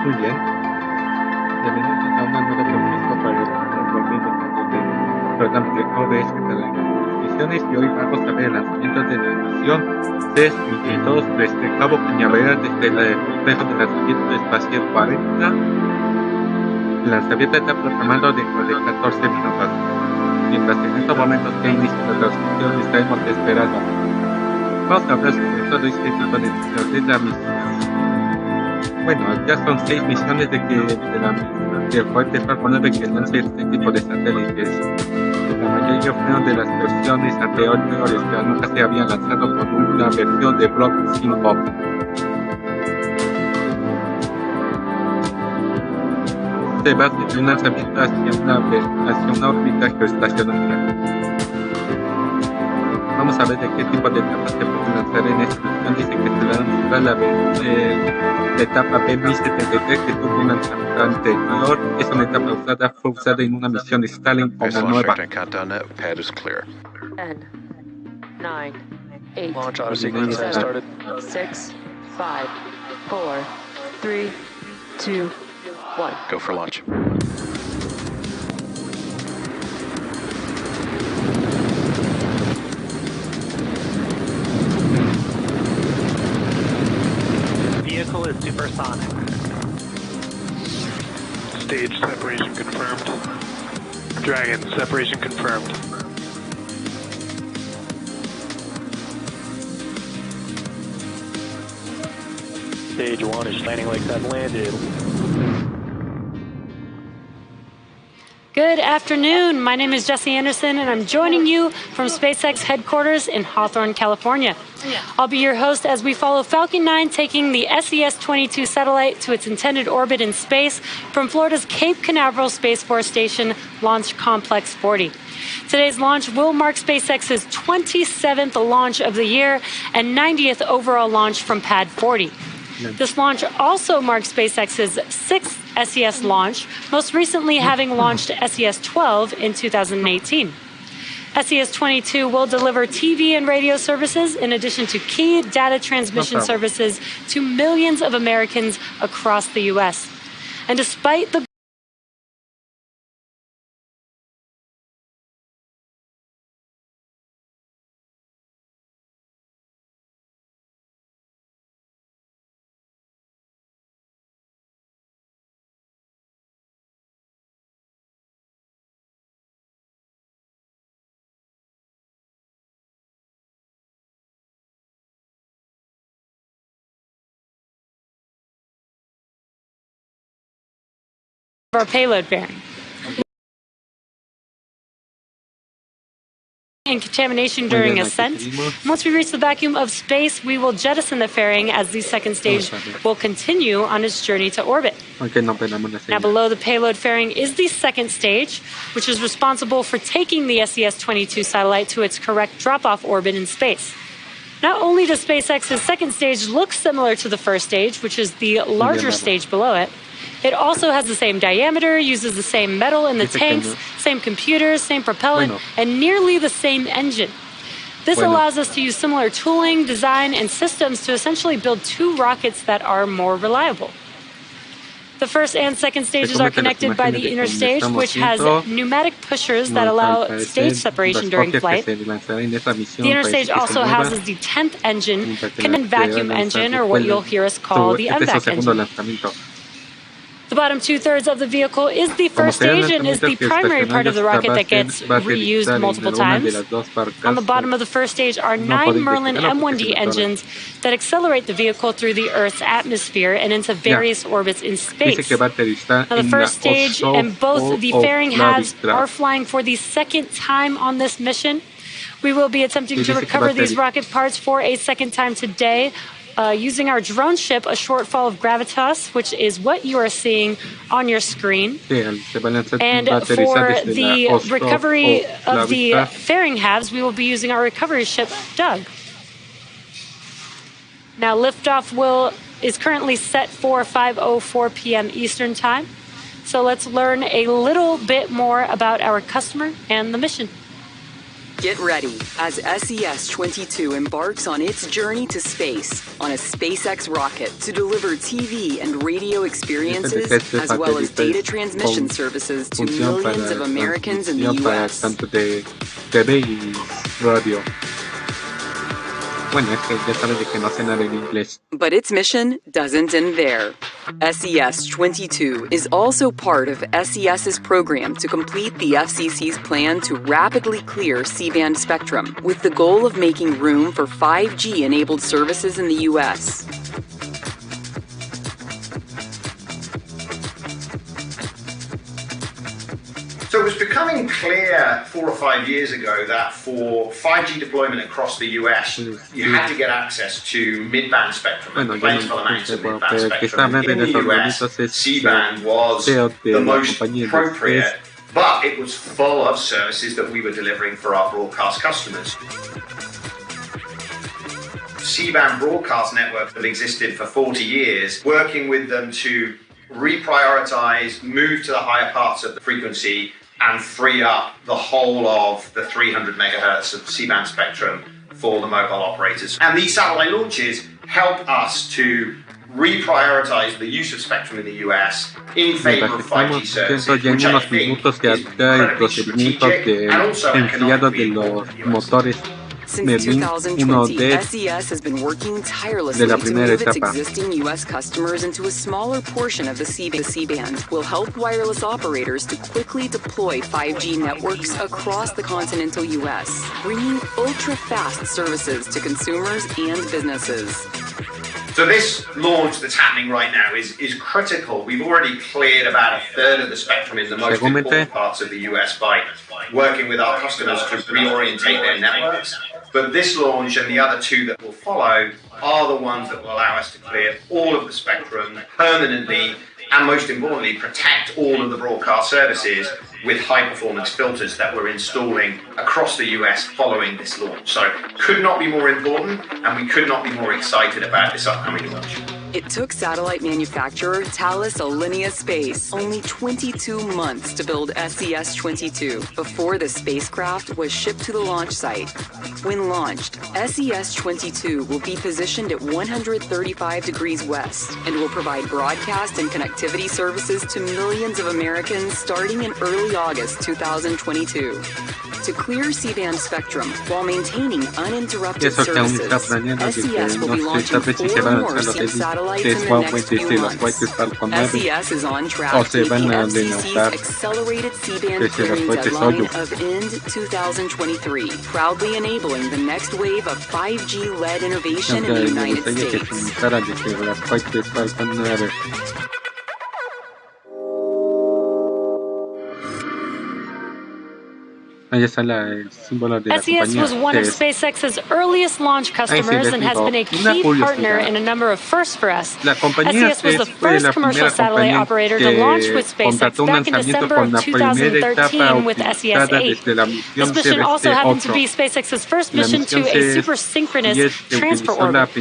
Muy bien. Bienvenidos a una nueva transmisión para el programa de ODS de televisiones y hoy vamos a ver el lanzamiento de la misión ses-22 desde Cabo Cañaveral desde el complejo de lanzamiento espacial 40. El lanzamiento está programado dentro de 14 minutos. Mientras en estos momentos que inicia la transmisión estaremos esperando. Vamos a hablar sobre todo este tipo de la misión. Bueno, ya son 6 misiones de fuerte Falcon 9 que lanza este tipo de satélites. La mayoría fueron de las versiones anteriores que nunca se habían lanzado con una versión de Block 5. Se basa en un lanzamiento hacia una órbita geoestacionaria. Vamos a ver de qué tipo de etapas se pueden lanzar en esta misión. Dice que se lanzará la etapa B-1073 que tuvo un lanzamiento anterior. Es una etapa fue usada en una misión Starlink como nueva. 10, 9, 8, Launch auto sequence has started. 6, 5, 4, 3, 2, 1. Go for launch. Vehicle is supersonic. Stage separation confirmed. Dragon, separation confirmed. Stage 1 is landing like that landed. Good afternoon. My name is Jesse Anderson, and I'm joining you from SpaceX headquarters in Hawthorne, California. I'll be your host as we follow Falcon 9 taking the ses-22 satellite to its intended orbit in space from Florida's Cape Canaveral Space Force Station Launch Complex 40. Today's launch will mark SpaceX's 27th launch of the year and 90th overall launch from Pad 40. This launch also marks SpaceX's 6th SES launch, most recently having launched SES-12 in 2018. SES-22 will deliver TV and radio services in addition to key data transmission services to millions of Americans across the U.S. And despite the our payload bearing. And contamination during ascent. Once we reach the vacuum of space, we will jettison the fairing as the second stage will continue on its journey to orbit. Now below the payload fairing is the second stage, which is responsible for taking the SES-22 satellite to its correct drop-off orbit in space. Not only does SpaceX's second stage look similar to the first stage, which is the larger stage below it, it also has the same diameter, uses the same metal in the tanks, same computers, same propellant, and nearly the same engine. This allows us to use similar tooling, design, and systems to essentially build two rockets that are more reliable. The first and second stages are connected by the inner stage, which has pneumatic pushers that allow stage separation during flight. The inner stage also houses the 10th engine, canal vacuum engine, or what you'll hear us call the MVAC engine. The bottom two-thirds of the vehicle is the first stage and is the primary part of the rocket that gets reused multiple times. On the bottom of the first stage are 9 Merlin M1D engines that accelerate the vehicle through the Earth's atmosphere and into various orbits in space. Now, the first stage and both the fairing halves are flying for the second time on this mission. We will be attempting to recover these rocket parts for a second time today, using our drone ship, a shortfall of gravitas, which is what you are seeing on your screen. And for the recovery of the fairing halves, we will be using our recovery ship, Doug. Now, liftoff is currently set for 5:04 p.m. Eastern Time. So let's learn a little bit more about our customer and the mission. Get ready as SES-22 embarks on its journey to space on a SpaceX rocket to deliver TV and radio experiences as well as data transmission services to millions of Americans in the U.S. Tanto de TV y radio. Bueno, es que ya sabes de que no sé nada en inglés. But its mission doesn't end there. SES-22 is also part of SES's program to complete the FCC's plan to rapidly clear C-band spectrum, with the goal of making room for 5G-enabled services in the U.S. So it was becoming clear 4 or 5 years ago that for 5G deployment across the US, you had to get access to mid-band spectrum, planes for the max of mid-band spectrum. In the US, C-band was the most appropriate, but it was full of services that we were delivering for our broadcast customers. C-band broadcast network that existed for 40 years, working with them to reprioritize, move to the higher parts of the frequency, and free up the whole of the 300 megahertz of C-band spectrum for the mobile operators. And these satellite launches help us to reprioritize the use of spectrum in the US in favor of 5G services, which I think is incredibly strategic and also economically important. Since 2020, SES has been working tirelessly to move its existing U.S. customers into a smaller portion of the C-band. Will help wireless operators to quickly deploy 5G networks across the continental U.S., bringing ultra-fast services to consumers and businesses. So this launch that's happening right now is critical. We've already cleared about a third of the spectrum in the most important parts of the US by working with our customers to reorientate their networks. But this launch and the other two that will follow are the ones that will allow us to clear all of the spectrum permanently and, most importantly, protect all of the broadcast services with high-performance filters that we're installing across the US following this launch. So could not be more important, and we could not be more excited about this upcoming launch. It took satellite manufacturer Thales Alenia Space only 22 months to build SES-22 before the spacecraft was shipped to the launch site. When launched, SES-22 will be positioned at 135 degrees west and will provide broadcast and connectivity services to millions of Americans starting in early August 2022. To clear C-band spectrum while maintaining uninterrupted services, SES will be launching 4 more satellites in the next few months. SES is on track to meet the FCC's accelerated C-band clearing deadline of end 2023, proudly enabling the next wave of 5G-led innovation in the United States. Ahí está el símbolo de la SES was one of SpaceX's earliest launch customers and has been a key partner in a number of firsts for us. SES was the first commercial satellite operator to launch with SpaceX back in December of 2013 with SES-8. This mission also happened to be SpaceX's first mission to a super-synchronous transfer orbit.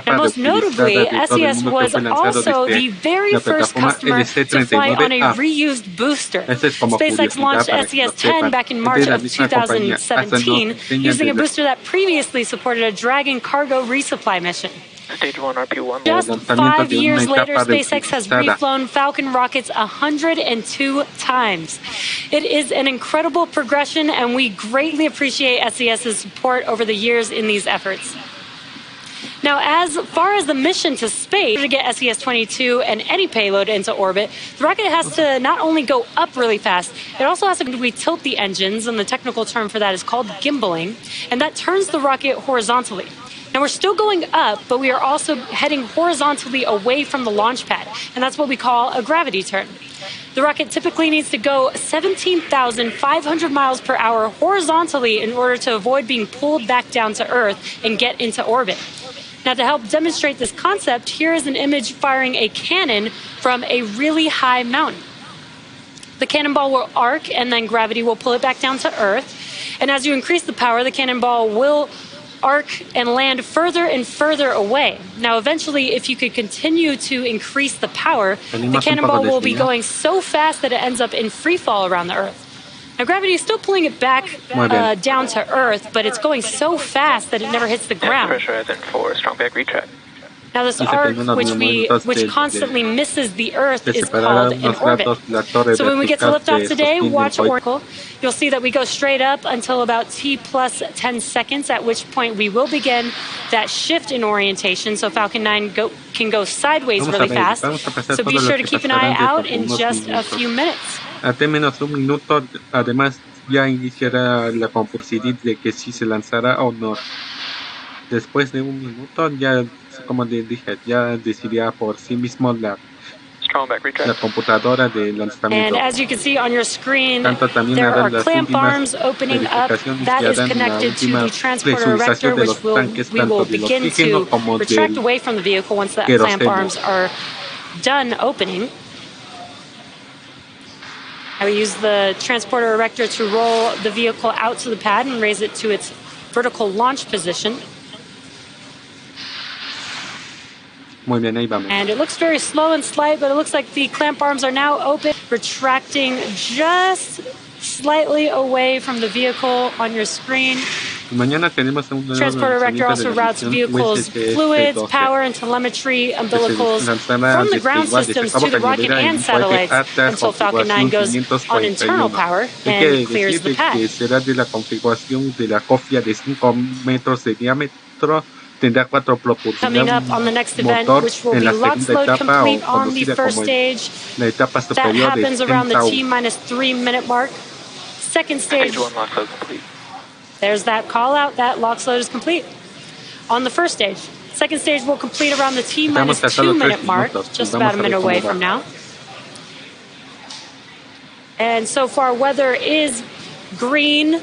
And most notably, SES was also the very first customer to fly on a reused booster. SpaceX launched SES-10 back in March of 2017, using a booster that previously supported a Dragon cargo resupply mission. Stage 1, RP1. Just 5 years later, SpaceX has reflown Falcon rockets 102 times. It is an incredible progression, and we greatly appreciate SES's support over the years in these efforts. Now, as far as the mission to space, to get SES-22 and any payload into orbit, the rocket has to not only go up really fast, it also has to tilt the engines, and the technical term for that is called gimbaling, and that turns the rocket horizontally. Now, we're still going up, but we are also heading horizontally away from the launch pad, and that's what we call a gravity turn. The rocket typically needs to go 17,500 miles per hour horizontally in order to avoid being pulled back down to Earth and get into orbit. Now, to help demonstrate this concept, here is an image firing a cannon from a really high mountain. The cannonball will arc, and then gravity will pull it back down to Earth. And as you increase the power, the cannonball will arc and land further and further away. Now, eventually, if you could continue to increase the power, the cannonball will be going so fast that it ends up in free fall around the Earth. Now gravity is still pulling it back down to Earth, but it's going so fast that it never hits the ground. Pressure for strong back retract. Now this arc, which constantly misses the Earth, is called an orbit. So when we get to liftoff today, watch Oracle. You'll see that we go straight up until about T plus 10 seconds, at which point we will begin that shift in orientation, so Falcon 9 can go sideways really fast. So be sure to keep an eye out in just a few minutes. Hace menos un minuto, además, ya iniciará la composición de que si se lanzará o no. Después de un minuto, ya, como les dije, ya decidirá por sí mismo la computadora de lanzamiento. And as you can see on your screen, there are clamp arms opening up. That is connected to the transporter erector, which we will begin to retract away from the vehicle once the clamp arms are done opening. I will use the transporter erector to roll the vehicle out to the pad and raise it to its vertical launch position. Muy bien, ahí vamos. And it looks very slow and slight, but it looks like the clamp arms are now open, retracting just slightly away from the vehicle on your screen. Mañana tenemos un transporter erector also routes vehicles, fluids, power, and telemetry umbilicals from the ground systems to the rocket and satellites until Falcon 9 goes on internal power and clears the pad. Será de la configuración de la cofia de 5 metros de diámetro. Tendrá 4 propulsores. Coming up on the next event, which will be LOX load complete on the first stage. That happens around the T-3 minute mark. Second stage. There's that call out that LOX load is complete on the first stage. Second stage will complete around the T-2 minute mark, just about a minute away from now. And so far, weather is green.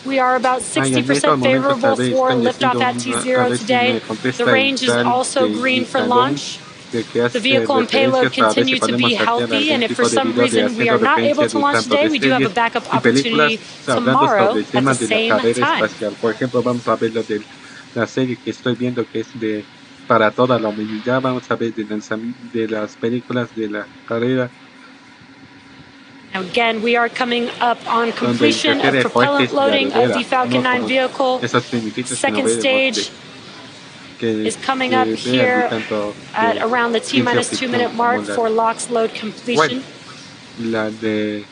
We are about 60% favorable for liftoff at T0 today. The range is also green for launch. The vehicle and payload continue to be healthy, and if for some reason we are not able to launch today, we do have a backup opportunity tomorrow at the same time. Por ejemplo, vamos a ver lo de la serie que estoy viendo que es de para toda la humanidad. Vamos a ver de las películas de la carrera. Now again, we are coming up on completion of propellant loading of the Falcon 9 vehicle. Second stage is coming up here at around the T-2 minute mark for LOX load completion. La de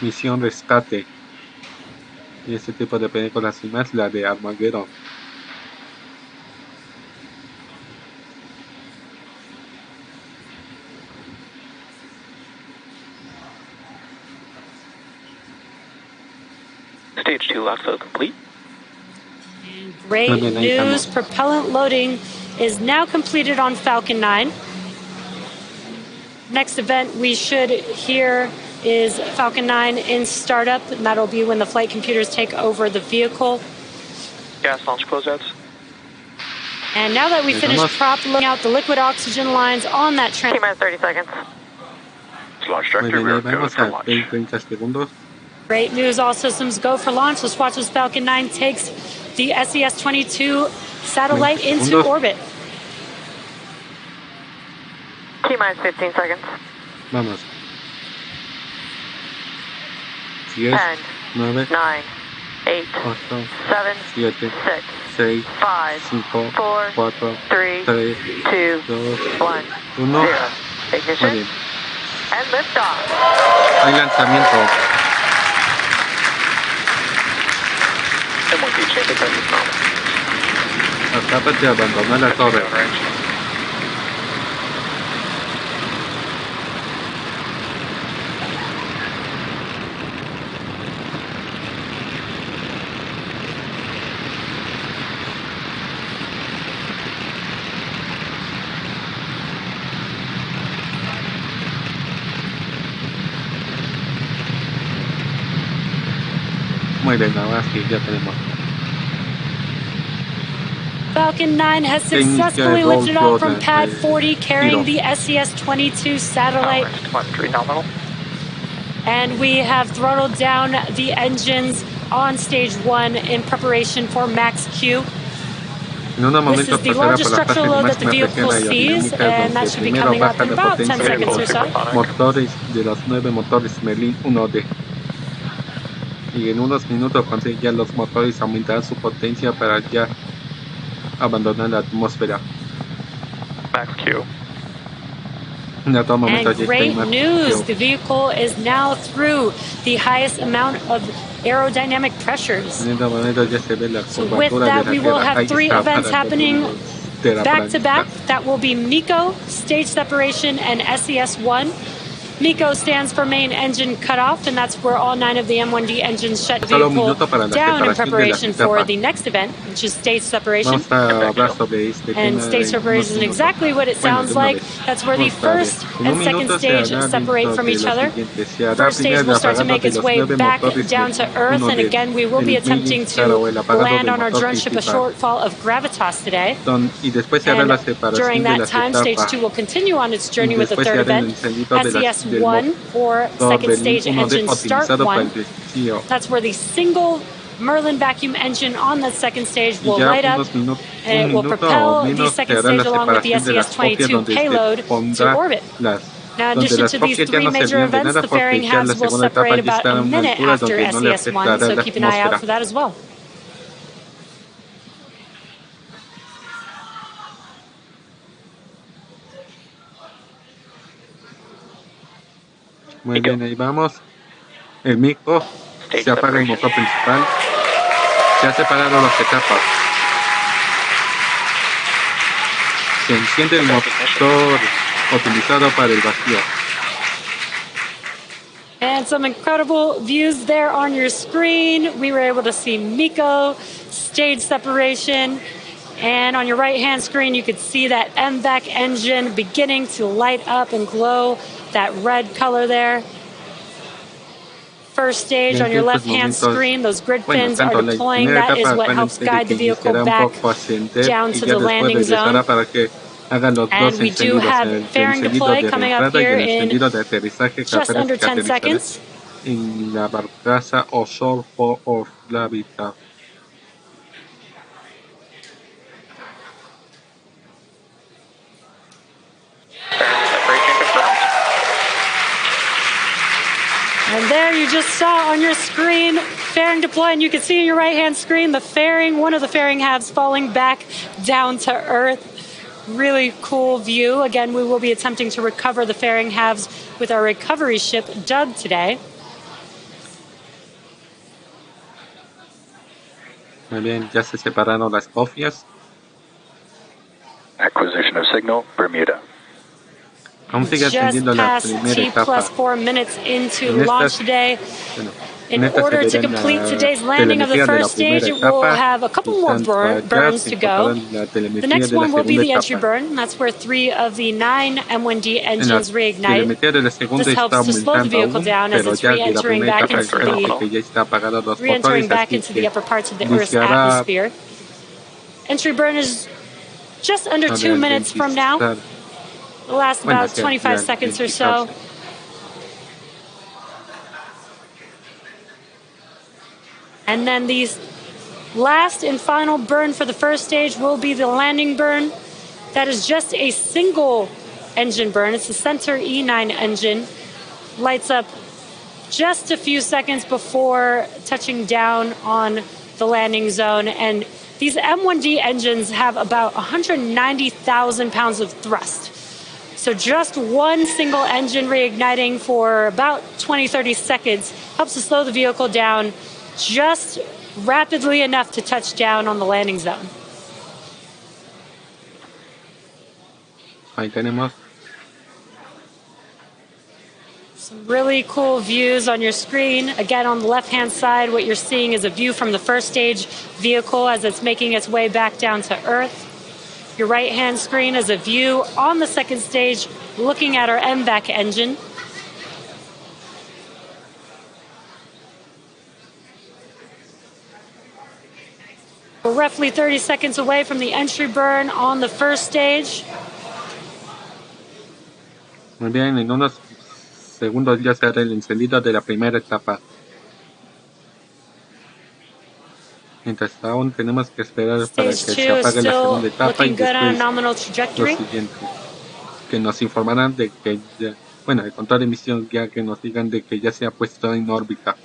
misión rescate y ese tipo de películas y más, la de Armageddon. Stage 2 LOX load complete. Great news, propellant loading is now completed on Falcon 9. Next event we should hear is Falcon 9 in startup, and that'll be when the flight computers take over the vehicle. Gas launch closeouts. And now that we finished prop loading out the liquid oxygen lines on that T-minus 30 seconds. Launch director, we're good for launch. Great news, all systems go for launch. Let's watch as Falcon 9 takes the ses-22 satellite into orbit. T-minus 15 seconds. Vamos. 10, 9, 8, 7, 6, 5, 4, 3, 2, 1, 0. Ignition. And liftoff. Hay lanzamiento. Acaba de abandonar la torre. Muy bien, ahora sí, ya tenemos. Falcon 9 has successfully lifted off from pad 40, carrying the ses-22 satellite. And we have throttled down the engines on stage 1 in preparation for max Q. This is the largest structural load that the vehicle sees, and that should be coming up in about 10 seconds or so. Motores de los 9 motores Merlin 1D. Y en unos minutos ya los motores aumentarán su potencia para ya abandonar la atmósfera. Max Q. And great news, the vehicle is now through the highest amount of aerodynamic pressures. So with that, we will have 3 events happening back to back. That will be MECO, stage separation, and SES-1. MECO stands for main engine cutoff, and that's where all 9 of the M1D engines shut the vehicle down in preparation for the next event, which is stage separation. And stage separation is exactly what it sounds like. That's where the first and second stage separate from each other. First stage will start to make its way back down to Earth, and again, we will be attempting to land on our drone ship a shortfall of gravitas today. And during that time, stage 2 will continue on its journey with the third event, SES-1 or second stage engine start 1. That's where the single Merlin vacuum engine on the second stage will light up, and it will propel the second stage along with the SES-22 payload to orbit. Now, in addition to these 3 major events, the fairing halves will separate about a minute after SES-1, so keep an eye out for that as well. Muy bien, ahí vamos. El MECO se apaga el motor principal. Se ha separado las etapas. Se enciende el motor utilizado para el vacío. And some incredible views there on your screen. We were able to see MECO, stage separation, and on your right-hand screen, you could see that MVAC engine beginning to light up and glow, that red color there. First stage on your left-hand screen, those grid pins are deploying. That is what helps guide the vehicle back down to the landing zone. And we do have fairing deploy coming up here in just under 10 seconds. En la barcaza offshore of Gravita. And there you just saw on your screen fairing deploy, and you can see on your right-hand screen the fairing, one of the fairing halves falling back down to Earth. Really cool view. Again, we will be attempting to recover the fairing halves with our recovery ship, Doug, today. Muy bien, ya se separaron las cofias. Acquisition of signal, Bermuda. Just past T+4 minutes into launch today. In order to complete today's landing of the first stage, it will have a couple more burns to go. The next one will be the entry burn. That's where 3 of the 9 M1D engines reignite. This helps to slow the vehicle down as it's re-entering back into the upper parts of the Earth's atmosphere. Entry burn is just under 2 minutes from now. It'll last about 25 seconds or so. And then the last and final burn for the first stage will be the landing burn. That is just a single engine burn. It's the Center E9 engine. Lights up just a few seconds before touching down on the landing zone. And these M1D engines have about 190,000 pounds of thrust. So just one single engine reigniting for about 20-30 seconds helps to slow the vehicle down just rapidly enough to touch down on the landing zone. Ahí tenemos. Some really cool views on your screen. Again, on the left-hand side, what you're seeing is a view from the first stage vehicle as it's making its way back down to Earth. Your right-hand screen is a view on the second stage looking at our MVAC engine. We're roughly 30 seconds away from the entry burn on the first stage. Muy bien, en unos segundos ya se hará el encendido de la primera etapa. Mientras aún tenemos que esperar para que se apague la segunda etapa y después lo siguiente. Que nos informarán de que ya, bueno, el control de misión ya que nos digan de que ya se ha puesto en órbita.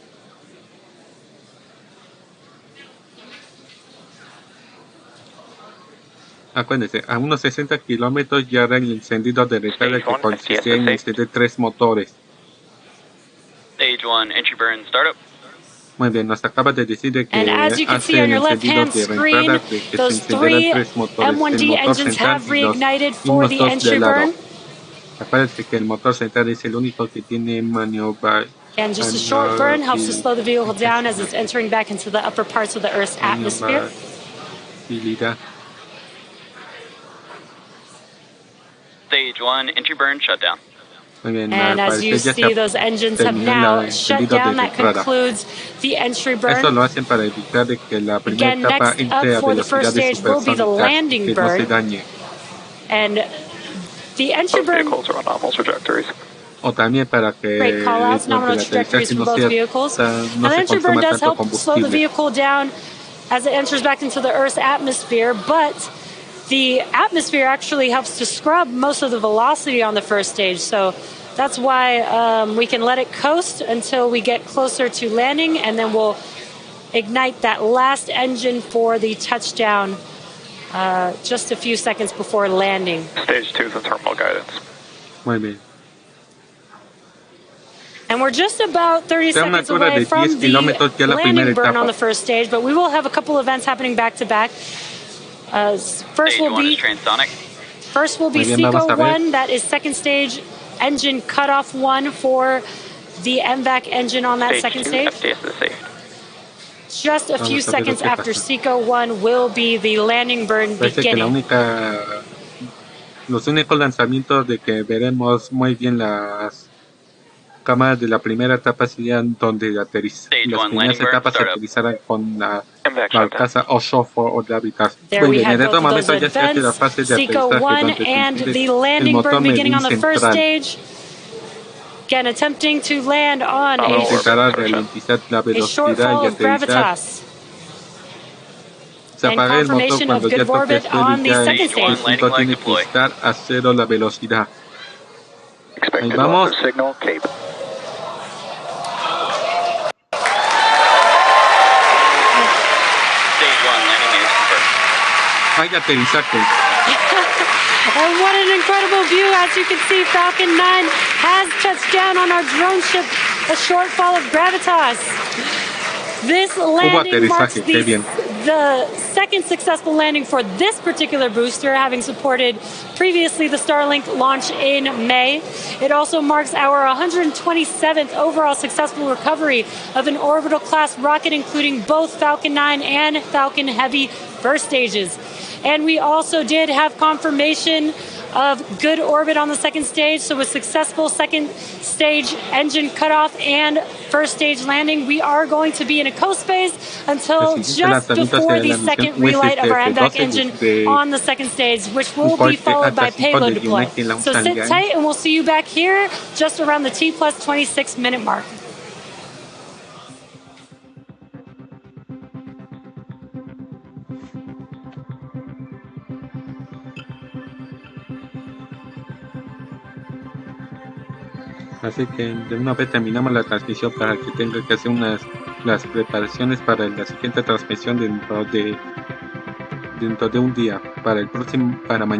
Acuérdense, a unos 60 kilómetros ya era el encendido de recarga que consistía en encender 3 motores. Stage 1, entry burn, startup. Muy bien, nos acaba de decir de que hace el encendido de reentrada de que se encenderán 3 motores, M1D el motor engines central have y reignited los for the mismos 2 entry de lado. burn. Acuérdense que el motor central es el único que tiene maniobra. And just a short burn helps to slow the vehicle down as it's entering back into the upper parts of the Earth's atmosphere. Stage 1, entry burn, shutdown. Muy bien, And as you see, those engines have now shut down. That concludes the entry burn. Esto lo hacen para evitar de que la primera Again, etapa next entre up a for the first velocidades stage will be the supersónicas, landing que no se burn. dañe. And the entry Both burn. vehicles are on nominal trajectories. O también para que Great call outs, nominal trajectories for both vehicles. And the entry burn does help slow the vehicle down as it enters back into the Earth's atmosphere, but the atmosphere actually helps to scrub most of the velocity on the first stage. So that's why we can let it coast until we get closer to landing, and then we'll ignite that last engine for the touchdown just a few seconds before landing. Stage 2 is the terminal guidance. Muy bien. And we're just about 30 seconds away from the landing burn on the first stage, but we will have a couple events happening back to back. First will be SECO 1, that is second stage engine cutoff 1 for the MVAC engine on that second stage. Just a few seconds after SECO 1 will be the landing burn beginning. Los únicos lanzamientos de que veremos muy bien las cámaras de la primera etapa serían donde las primeras etapas se utilizarán con la barcaza offshore for gravitas. There we have en estos both of momentos those ya se hace la events, fase de SECO aterrizaje 1 donde se and enciende the el landing motor burn beginning on the first central. stage. Again, attempting to land on Intentará ralentizar la a velocidad shortfall y of aterrizar. gravitas. Se apaga el motor cuando ya toque cero y ya el punto tiene que estar a 0 la velocidad. Ahí vamos. Hay aterrizaje. And what an incredible view. As you can see, Falcon 9 has touched down on our drone ship, a shortfall of gravitas. This landing marks the second successful landing for this particular booster, having supported previously the Starlink launch in May. It also marks our 127th overall successful recovery of an orbital class rocket, including both Falcon 9 and Falcon Heavy first stages. And we also did have confirmation of good orbit on the second stage, so with successful second stage engine cutoff and first stage landing, we are going to be in a coast phase until just before the second relight of our MVAC engine on the second stage, which will be followed by payload deploy. So sit tight and we'll see you back here just around the T plus 26 minute mark. Así que de una vez terminamos la transmisión para que tenga que hacer las preparaciones para la siguiente transmisión dentro de un día, para mañana.